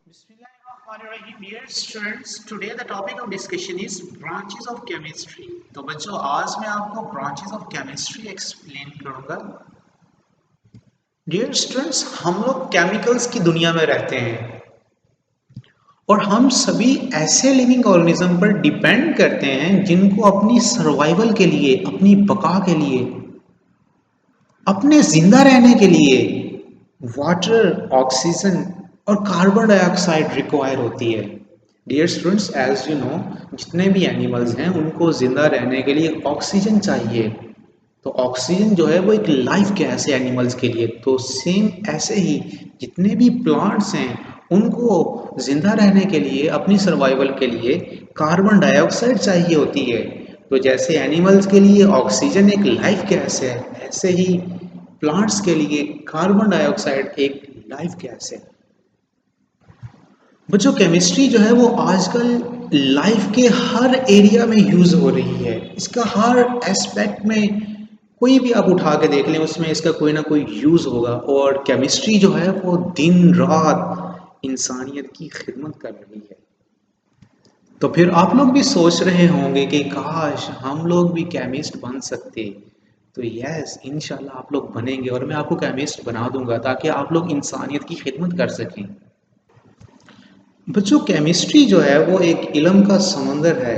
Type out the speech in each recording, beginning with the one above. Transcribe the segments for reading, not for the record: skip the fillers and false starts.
Bismillahirrahmanirrahim. Dear students, today the topic of discussion is branches of chemistry. तो बच्चों आज मैं आपको branches of chemistry explain करूंगा. Dear students, हम लोग chemicals की दुनिया में रहते हैं और हम सभी ऐसे लिविंग ऑर्गेनिज्म पर डिपेंड करते हैं जिनको अपनी सर्वाइवल के लिए, अपनी बका के लिए, अपने जिंदा रहने के लिए वाटर, ऑक्सीजन और कार्बन डाइऑक्साइड रिक्वायर होती है. Dear students, as you know, जितने भी एनिमल्स हैं उनको जिंदा रहने के लिए ऑक्सीजन चाहिए. तो ऑक्सीजन जो है वो एक लाइफ गैस है एनिमल्स के लिए. तो सेम ऐसे ही जितने भी प्लांट्स हैं उनको जिंदा रहने के लिए, अपनी सर्वाइवल के लिए कार्बन डाइऑक्साइड चाहिए होती है. तो जैसे एनिमल्स के लिए ऑक्सीजन एक लाइफ गैस है, ऐसे ही प्लांट्स के लिए कार्बन डाइऑक्साइड एक लाइफ गैस है. बच्चों, केमिस्ट्री जो है वो आजकल लाइफ के हर एरिया में यूज हो रही है. इसका हर एस्पेक्ट में कोई भी आप उठा के देख लें उसमें इसका कोई ना कोई यूज होगा. और केमिस्ट्री जो है वो दिन रात इंसानियत की खिदमत कर रही है. तो फिर आप लोग भी सोच रहे होंगे कि काश हम लोग भी केमिस्ट बन सकते. तो यस, इंशाल्लाह आप लोग बनेंगे और मैं आपको केमिस्ट बना दूंगा ताकि आप लोग इंसानियत की खिदमत कर सकें. बच्चों, केमिस्ट्री जो है वो एक इल्म का समंदर है.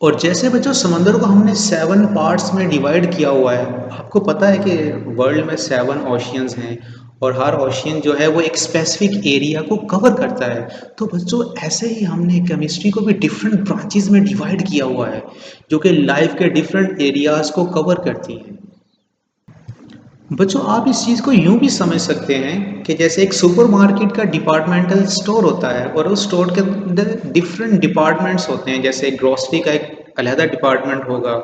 और जैसे बच्चों समंदर को हमने 7 पार्ट्स में डिवाइड किया हुआ है. आपको पता है कि वर्ल्ड में 7 ओशियंस हैं और हर ओशियन जो है वो एक स्पेसिफिक एरिया को कवर करता है. तो बच्चों ऐसे ही हमने केमिस्ट्री को भी डिफरेंट ब्रांचेस में डिवाइड किया हुआ है जो कि लाइफ के डिफरेंट एरियाज को कवर करती हैं. बच्चों, आप इस चीज़ को यूं भी समझ सकते हैं कि जैसे एक सुपरमार्केट का डिपार्टमेंटल स्टोर होता है और उस स्टोर के अंदर डिफरेंट डिपार्टमेंट्स होते हैं. जैसे ग्रोसरी का एक अलहदा डिपार्टमेंट होगा,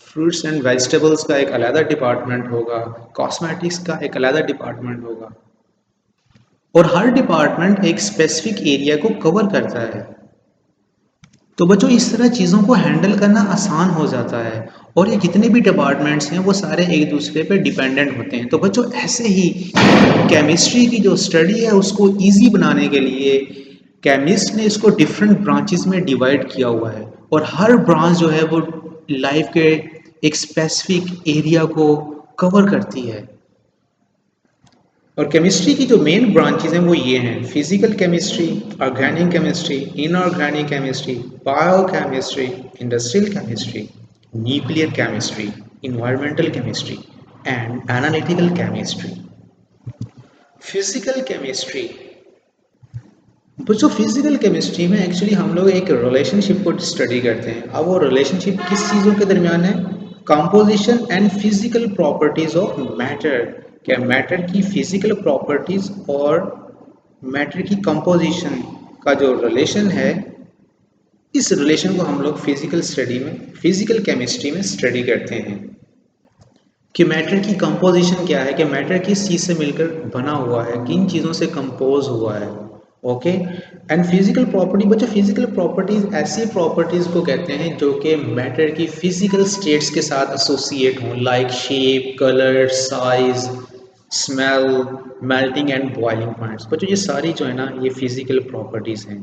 फ्रूट्स एंड वेजिटेबल्स का एक अलहदा डिपार्टमेंट होगा, कॉस्मेटिक्स का एक अलहदा डिपार्टमेंट होगा. और हर डिपार्टमेंट एक स्पेसिफिक एरिया को कवर करता है. तो बच्चों इस तरह चीज़ों को हैंडल करना आसान हो जाता है. और ये जितने भी डिपार्टमेंट्स हैं वो सारे एक दूसरे पे डिपेंडेंट होते हैं. तो बच्चों ऐसे ही केमिस्ट्री की जो स्टडी है उसको इजी बनाने के लिए केमिस्ट ने इसको डिफरेंट ब्रांचेस में डिवाइड किया हुआ है. और हर ब्रांच जो है वो लाइफ के एक स्पेसिफिक एरिया को कवर करती है. और केमिस्ट्री की जो मेन ब्रांचेज हैं वो ये हैं: physical chemistry, organic chemistry, inorganic chemistry, biochemistry, industrial chemistry, nuclear chemistry, environmental chemistry and analytical chemistry. Physical chemistry, बच्चों फिजिकल केमिस्ट्री में एक्चुअली हम लोग एक रिलेशनशिप को स्टडी करते हैं. अब वो रिलेशनशिप किस चीज़ों के दरमियान है? Composition and physical properties of matter. क्या मैटर की फिजिकल प्रॉपर्टीज और मैटर की कंपोजिशन का जो रिलेशन है, इस रिलेशन को हम लोग फिजिकल स्टडी में, फिजिकल केमिस्ट्री में स्टडी करते हैं कि मैटर की कंपोजिशन क्या है, कि मैटर किस चीज़ से मिलकर बना हुआ है, किन चीज़ों से कंपोज हुआ है. ओके. एंड फिजिकल प्रॉपर्टी, बच्चों फिजिकल प्रॉपर्टीज ऐसी प्रॉपर्टीज को कहते हैं जो कि मैटर की फिजिकल स्टेट्स के साथ एसोसिएट हों, like shape, colour, size, smell, melting and boiling points. बच्चों ये सारी जो है ना ये फिजिकल प्रॉपर्टीज हैं.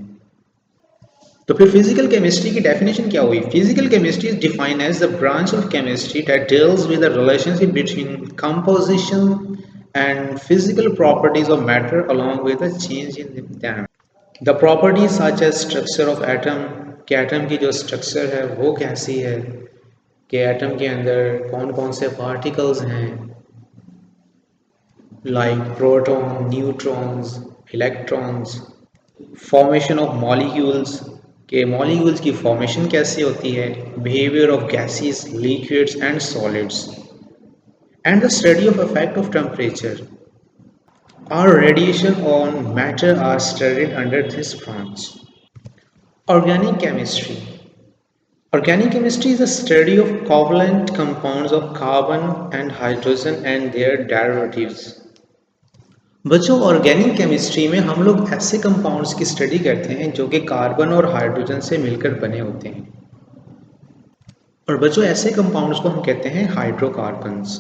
तो फिर फिजिकल केमिस्ट्री की डेफिनेशन क्या हुई? Physical chemistry is defined as the branch of chemistry that deals with the relationship between composition and physical properties of matter along with the change in them. The properties such as structure of atom, कि atom की जो structure है वो कैसी है, कि atom के अंदर कौन कौन से पार्टिकल्स हैं, like proton, neutrons, electrons, formation of molecules, के मॉलिक्यूल्स की फॉर्मेशन कैसी होती है, behaviour of gases, liquids and solids, and the study of effect of temperature और radiation on matter are studied under this branch. Organic chemistry. Organic chemistry is a study of covalent compounds of carbon and hydrogen and their derivatives. बच्चों organic chemistry में हम लोग ऐसे compounds की study करते हैं जो कि कार्बन और हाइड्रोजन से मिलकर बने होते हैं. और बच्चों ऐसे कंपाउंड्स को हम कहते हैं हाइड्रोकार्बन्स.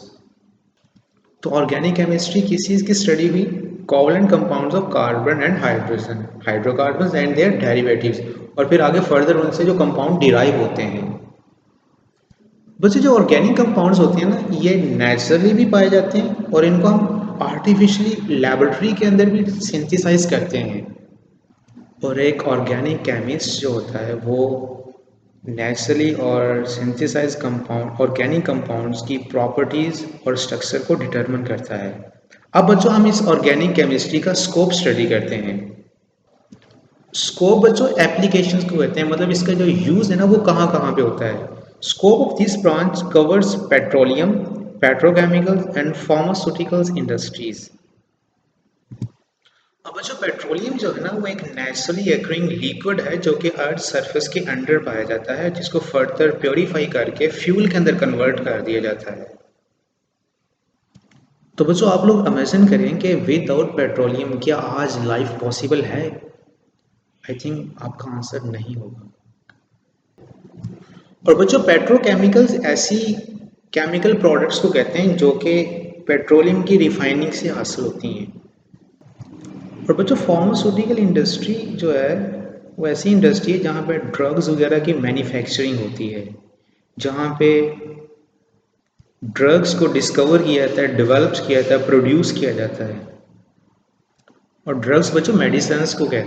तो ऑर्गेनिक केमिस्ट्री किस चीज़ की स्टडी हुई? Covalent compounds of carbon and hydrogen, hydrocarbons and their derivatives, और फिर आगे फर्दर उनसे जो कंपाउंड डिराइव होते हैं। बच्चों जो ऑर्गेनिक कंपाउंड्स होते हैं ना, ये नेचुरली भी पाए जाते हैं और इनको हम आर्टिफिशियली लेबोरेटरी के अंदर भी सिंथेसाइज करते हैं। और एक ऑर्गेनिक केमिस्ट जो होता है वो नेचुरली और सिंथेसाइज कंपाउंड ऑर्गेनिक कंपाउंड्स की प्रॉपर्टीज और स्ट्रक्चर को डिटरमिन करता है। अब बच्चों हम इस ऑर्गेनिक केमिस्ट्री का स्कोप स्टडी करते हैं। स्कोप बच्चों एप्लीकेशंस को कहते हैं, मतलब इसका जो यूज है ना वो कहाँ कहाँ पे होता है। Scope of this branch covers petroleum, petrochemicals and pharmaceuticals industries. अब बच्चों पेट्रोलियम जो है ना वो एक नेचुरली एक्रिंग लिक्विड है जो कि अर्थ सरफेस के अंडर पाया जाता है, जिसको फर्दर प्योरीफाई करके फ्यूल के अंदर कन्वर्ट कर दिया जाता है। तो बच्चों आप लोग इमेजिन करें कि विदाउट पेट्रोलियम क्या आज लाइफ पॉसिबल है? आई थिंक आपका आंसर नहीं होगा। और बच्चों पेट्रोकेमिकल्स ऐसी केमिकल प्रोडक्ट्स को कहते हैं जो कि पेट्रोलियम की रिफाइनिंग से हासिल होती हैं। और बच्चों फार्मास्यूटिकल इंडस्ट्री जो है वो ऐसी इंडस्ट्री है जहाँ पे ड्रग्स वगैरह की मैन्युफैक्चरिंग होती है, जहाँ पे ड्रग्स को डिस्कवर किया जाता है, डेवलप किया जाता है, प्रोड्यूस किया जाता है। और ड्रग्स बच्चों मेडिसिन्स को कहते हैं।